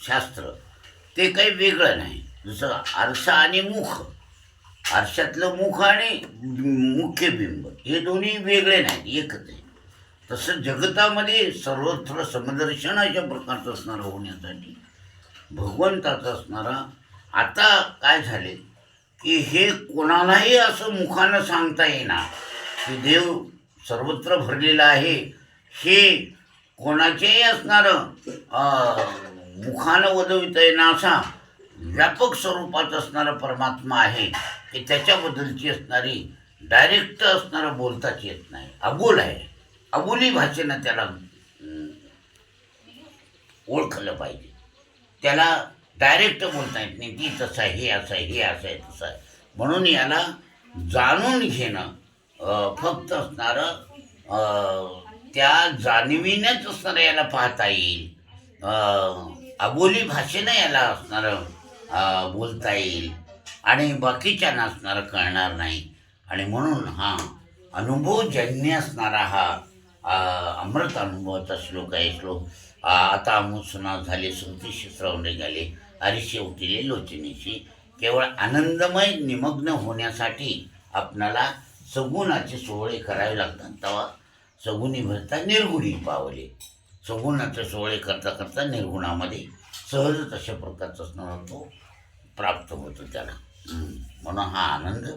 शास्त्र ते काही वेगळं नाही. जसं आरसा आणि मुख, आरशातलं मुख आणि मुख्य बिंब हे दोन्ही वेगळे नाहीत, एकच आहे. तसं जगतामध्ये सर्वत्र समदर्शन अशा प्रकारचं असणारं होण्यासाठी भगवंताचं असणारा, आता काय झाले की हे कोणालाही असं मुखानं सांगता येणार की देव सर्वत्र भरलेला आहे, हे कोणाचेही असणारं मुखानं वदविता येणं असा व्यापक स्वरूपात असणारा परमात्मा आहे की त्याच्याबद्दलची असणारी डायरेक्ट असणारं बोलताच येत नाही, अबोल आहे. अबोली भाषेनं त्याला ओळखलं पाहिजे. त्याला डायरेक्ट बोलता येत नाही, ती तसं आहे, हे असं आहे, हे असं आहे, तसं आहे. म्हणून याला जाणून घेणं फक्त असणारं त्या जाणीवीनेच असणारं याला पाहता येईल. अबोली भाषेनं याला असणारं बोलता येईल आणि बाकीच्यांना असणारं कळणार नाही. आणि म्हणून हा अनुभवजन्य असणारा हा अमृत अनुभवाचा श्लोक आहे. श्लोक आता अमुसना झाले श्रुतीशी श्रवणे झाले हरिशी उठिले लोचनेशी. केवळ आनंदमय निमग्न होण्यासाठी आपणाला सगुणाचे सोहळे करावे लागतात. तेव्हा सगुणी भरता निर्गुणी पावले. सगुणाचे सोहळे करता करता निर्गुणामध्ये सहजच अशा प्रकारचा असणारा तो प्राप्त होतो त्याला. म्हणून हा आनंद